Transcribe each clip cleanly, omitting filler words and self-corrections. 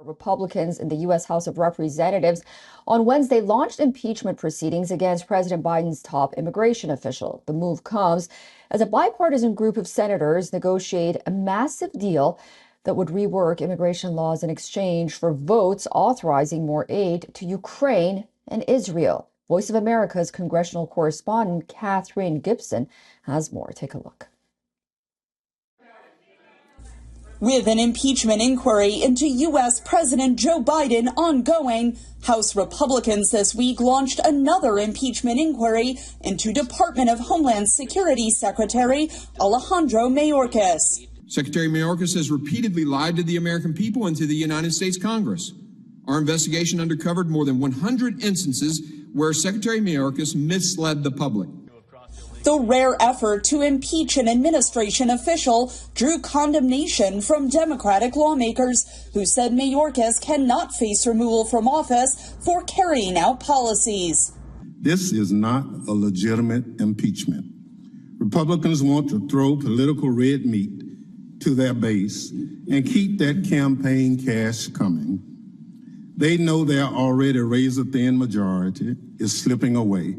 Republicans in the U.S. House of Representatives on Wednesday launched impeachment proceedings against President Biden's top immigration official. The move comes as a bipartisan group of senators negotiate a massive deal that would rework immigration laws in exchange for votes authorizing more aid to Ukraine and Israel. Voice of America's congressional correspondent Catherine Gibson has more. Take a look. With an impeachment inquiry into U.S. President Joe Biden ongoing, House Republicans this week launched another impeachment inquiry into Department of Homeland Security Secretary Alejandro Mayorkas. Secretary Mayorkas has repeatedly lied to the American people and to the United States Congress. Our investigation uncovered more than 100 instances where Secretary Mayorkas misled the public. The rare effort to impeach an administration official drew condemnation from Democratic lawmakers who said Mayorkas cannot face removal from office for carrying out policies. This is not a legitimate impeachment. Republicans want to throw political red meat to their base and keep that campaign cash coming. They know their already razor-thin majority is slipping away.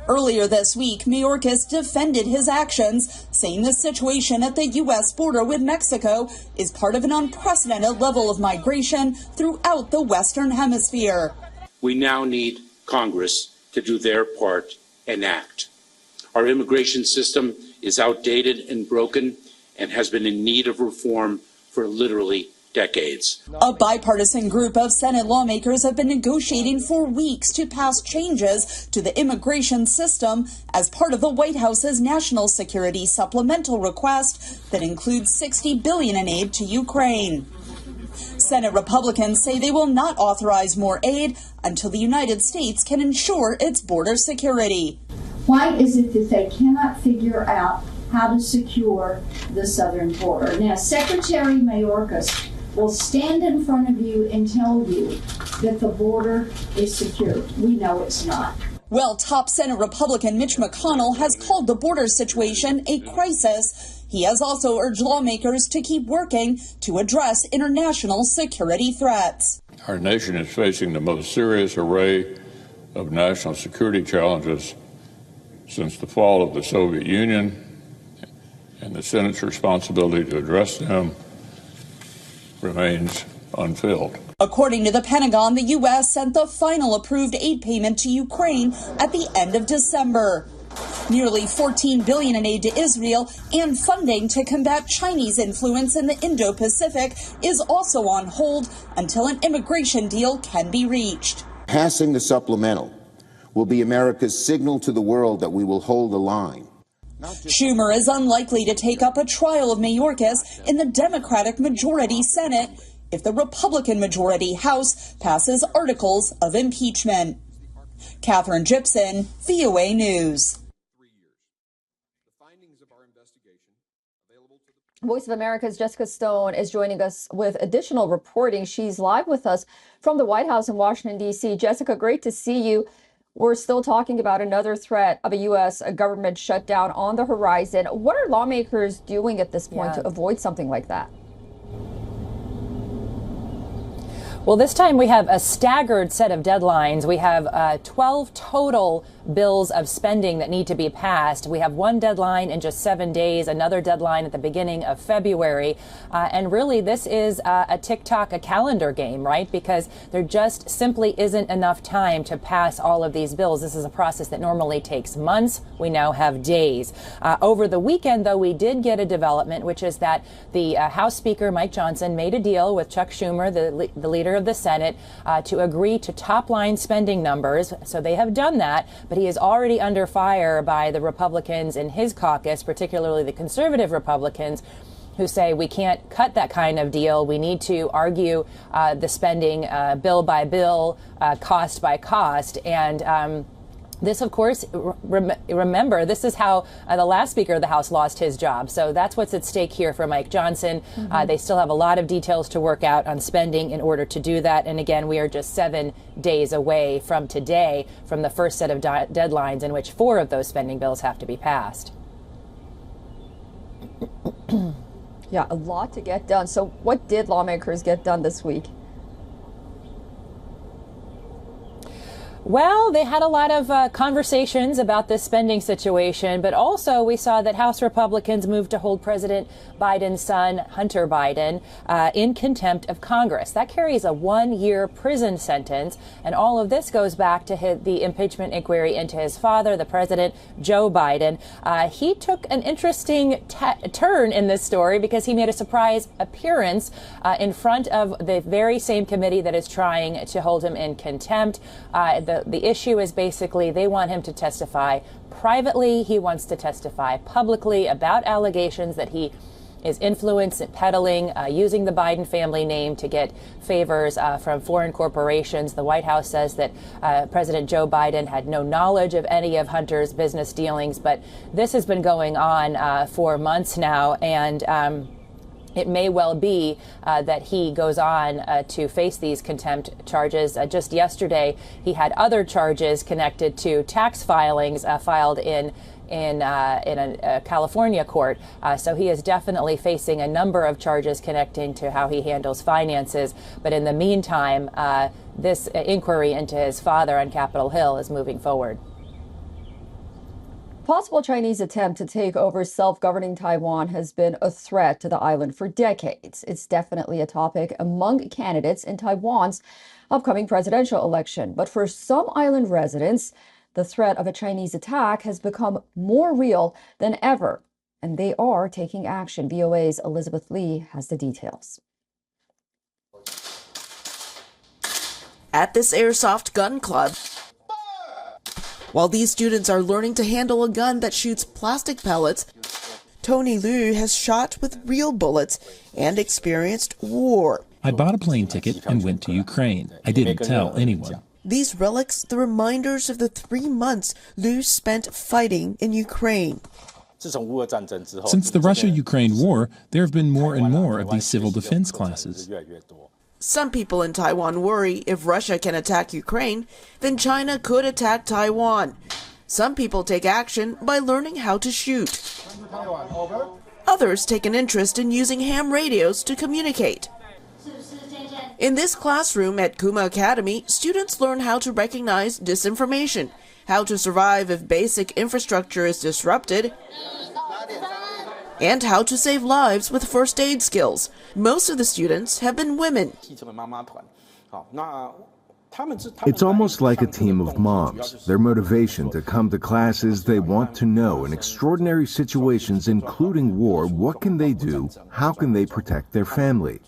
Earlier this week, Mayorkas defended his actions, saying the situation at the U.S. border with Mexico is part of an unprecedented level of migration throughout the Western Hemisphere. We now need Congress to do their part and act. Our immigration system is outdated and broken and has been in need of reform for literally decades. A bipartisan group of Senate lawmakers have been negotiating for weeks to pass changes to the immigration system as part of the White House's national security supplemental request that includes $60 billion in aid to Ukraine. Senate Republicans say they will not authorize more aid until the United States can ensure its border security. Why is it that they cannot figure out how to secure the southern border? Now, Secretary Mayorkas will stand in front of you and tell you that the border is secure. We know it's not. Well, top Senate Republican Mitch McConnell has called the border situation a crisis. He has also urged lawmakers to keep working to address international security threats. Our nation is facing the most serious array of national security challenges since the fall of the Soviet Union, and the Senate's responsibility to address them remains unfilled. According to the Pentagon, the U.S. sent the final approved aid payment to Ukraine at the end of December. Nearly $14 billion in aid to Israel and funding to combat Chinese influence in the Indo-Pacific is also on hold until an immigration deal can be reached. Passing the supplemental will be America's signal to the world that we will hold the line. Schumer is unlikely to take up a trial of Mayorkas in the Democratic majority Senate if the Republican majority House passes articles of impeachment. Catherine Gibson, VOA News. Voice of America's Jessica Stone is joining us with additional reporting. She's live with us from the White House in Washington, D.C. Jessica, great to see you. We're still talking about another threat of a U.S. government shutdown on the horizon. What are lawmakers doing at this point to avoid something like that? Well, this time we have a staggered set of deadlines. We have 12 total bills of spending that need to be passed. We have one deadline in just 7 days, another deadline at the beginning of February. And really, this is a a calendar game, right? Because there just simply isn't enough time to pass all of these bills. This is a process that normally takes months. We now have days. Over the weekend, though, we did get a development, which is that the House Speaker, Mike Johnson, made a deal with Chuck Schumer, the leader of the Senate, to agree to top-line spending numbers. So they have done that, but he is already under fire by the Republicans in his caucus, particularly the conservative Republicans, who say we can't cut that kind of deal. We need to argue the spending bill by bill, cost by cost. And this, of course, remember, this is how the last Speaker of the House lost his job. So that's what's at stake here for Mike Johnson. They still have a lot of details to work out on spending in order to do that. And again, we are just 7 days away from today from the first set of deadlines in which 4 of those spending bills have to be passed. Yeah, a lot to get done. So what did lawmakers get done this week? Well, they had a lot of conversations about this spending situation, but also we saw that House Republicans moved to hold President Biden's son, Hunter Biden, in contempt of Congress. That carries a 1-year prison sentence, and all of this goes back to the impeachment inquiry into his father, the president, Joe Biden. He took an interesting turn in this story because he made a surprise appearance in front of the very same committee that is trying to hold him in contempt. The issue is basically they want him to testify privately. He wants to testify publicly about allegations that he is influence peddling, using the Biden family name to get favors from foreign corporations. The White House says that President Joe Biden had no knowledge of any of Hunter's business dealings, but this has been going on for months now, and it may well be that he goes on to face these contempt charges. Just yesterday, he had other charges connected to tax filings filed in a California court. So he is definitely facing a number of charges connecting to how he handles finances. But in the meantime, this inquiry into his father on Capitol Hill is moving forward. Possible Chinese attempt to take over self-governing Taiwan has been a threat to the island for decades. It's definitely a topic among candidates in Taiwan's upcoming presidential election. But for some island residents, the threat of a Chinese attack has become more real than ever, and they are taking action. VOA's Elizabeth Lee has the details. At this airsoft gun club, while these students are learning to handle a gun that shoots plastic pellets, Tony Liu has shot with real bullets and experienced war. I bought a plane ticket and went to Ukraine. I didn't tell anyone. These relics, the reminders of the 3 months Liu spent fighting in Ukraine. Since the Russia-Ukraine war, there have been more and more of these civil defense classes. Some people in Taiwan worry if Russia can attack Ukraine, then China could attack Taiwan. Some people take action by learning how to shoot. Others take an interest in using ham radios to communicate. In this classroom at Kuma Academy, students learn how to recognize disinformation, how to survive if basic infrastructure is disrupted, and how to save lives with first aid skills. Most of the students have been women. It's almost like a team of moms. Their motivation to come to class is they want to know in extraordinary situations, including war, what can they do? How can they protect their family?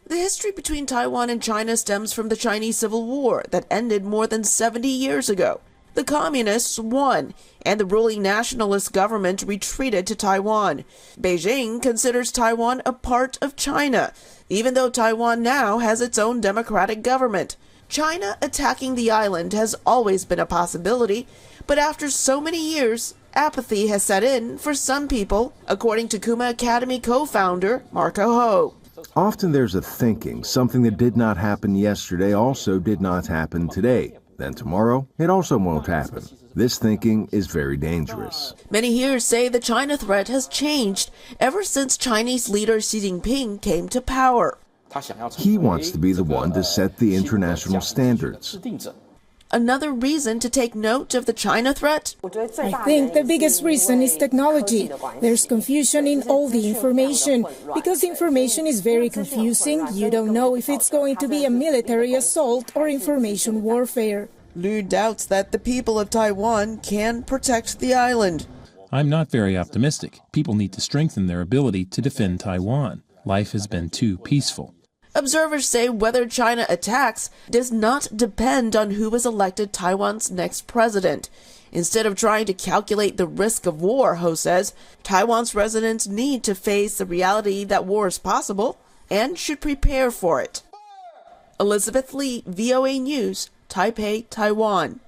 The history between Taiwan and China stems from the Chinese Civil War that ended more than 70 years ago. The communists won, and the ruling nationalist government retreated to Taiwan. Beijing considers Taiwan a part of China, even though Taiwan now has its own democratic government. China attacking the island has always been a possibility, but after so many years, apathy has set in for some people, according to Kuma Academy co-founder Marco Ho. Often there's a thinking something that did not happen yesterday also did not happen today. Then tomorrow, it also won't happen. This thinking is very dangerous. Many here say the China threat has changed ever since Chinese leader Xi Jinping came to power. He wants to be the one to set the international standards. Another reason to take note of the China threat? I think the biggest reason is technology. There's confusion in all the information. Because information is very confusing, you don't know if it's going to be a military assault or information warfare. Liu doubts that the people of Taiwan can protect the island. I'm not very optimistic. People need to strengthen their ability to defend Taiwan. Life has been too peaceful. Observers say whether China attacks does not depend on who is elected Taiwan's next president. Instead of trying to calculate the risk of war, Ho says, Taiwan's residents need to face the reality that war is possible and should prepare for it. Elizabeth Lee, VOA News, Taipei, Taiwan.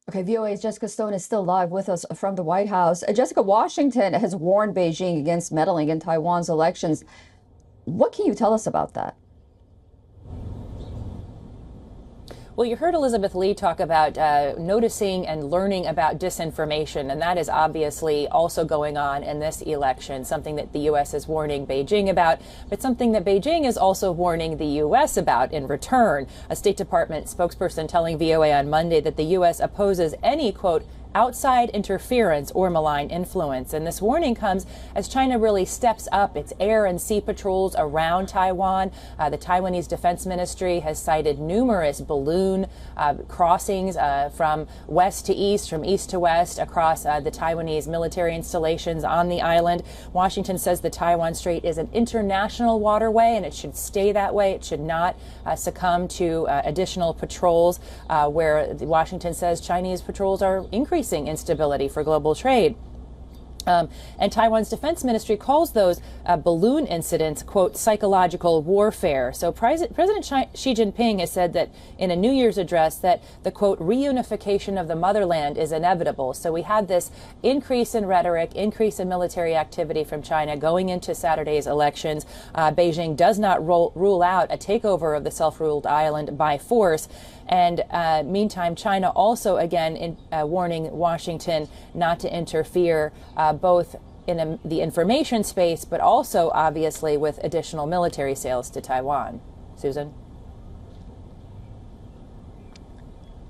Okay, VOA's Jessica Stone is still live with us from the White House. Jessica, Washington has warned Beijing against meddling in Taiwan's elections. What can you tell us about that? Well, you heard Elizabeth Lee talk about noticing and learning about disinformation, and that is obviously also going on in this election, something that the U.S. is warning Beijing about, but something that Beijing is also warning the U.S. about in return. A State Department spokesperson telling VOA on Monday that the U.S. opposes any, quote, outside interference or malign influence. And this warning comes as China really steps up its air and sea patrols around Taiwan. The Taiwanese Defense Ministry has cited numerous balloon crossings from west to east, from east to west, across the Taiwanese military installations on the island. Washington says the Taiwan Strait is an international waterway and it should stay that way. It should not succumb to additional patrols, where Washington says Chinese patrols are increasing instability for global trade. And Taiwan's defense ministry calls those balloon incidents, quote, psychological warfare. So President Xi Jinping has said that in a New Year's address that the, quote, reunification of the motherland is inevitable. So we had this increase in rhetoric, increase in military activity from China going into Saturday's elections. Beijing does not rule out a takeover of the self-ruled island by force. And meantime, China also, again, warning Washington not to interfere, both in the information space, but also, obviously, with additional military sales to Taiwan. Susan?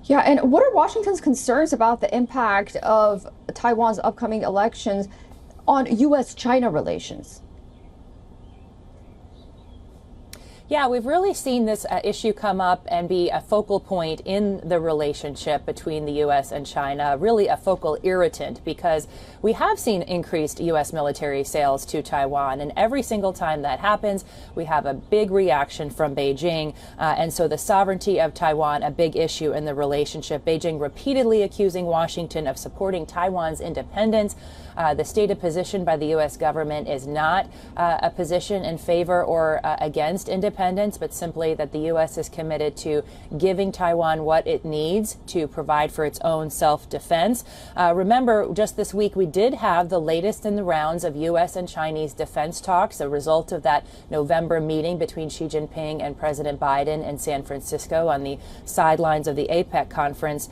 Yeah, and what are Washington's concerns about the impact of Taiwan's upcoming elections on U.S.-China relations? Yeah, we've really seen this issue come up and be a focal point in the relationship between the U.S. and China, really a focal irritant, because we have seen increased U.S. military sales to Taiwan. And every single time that happens, we have a big reaction from Beijing. And so the sovereignty of Taiwan, a big issue in the relationship. Beijing repeatedly accusing Washington of supporting Taiwan's independence. The stated position by the U.S. government is not a position in favor or against independence, but simply that the U.S. is committed to giving Taiwan what it needs to provide for its own self-defense. Remember, just this week, we did have the latest in the rounds of U.S. and Chinese defense talks, a result of that November meeting between Xi Jinping and President Biden in San Francisco on the sidelines of the APEC conference.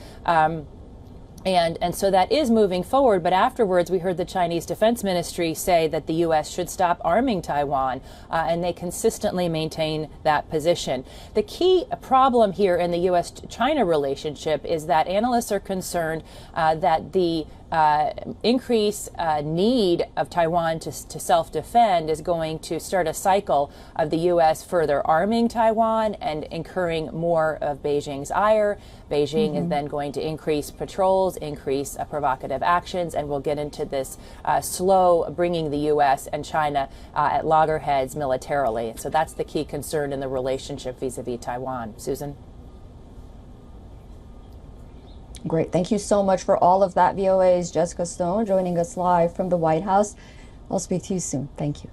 And so that is moving forward. But afterwards, we heard the Chinese Defense Ministry say that the U.S. should stop arming Taiwan, and they consistently maintain that position. The key problem here in the U.S.-China relationship is that analysts are concerned that the increased need of Taiwan to self-defend is going to start a cycle of the U.S. further arming Taiwan and incurring more of Beijing's ire. Beijing is then going to increase patrols, increase provocative actions, and we'll get into this slow bringing the U.S. and China at loggerheads militarily. So that's the key concern in the relationship vis-a-vis Taiwan. Susan? Great. Thank you so much for all of that. VOA's Jessica Stone joining us live from the White House. I'll speak to you soon. Thank you.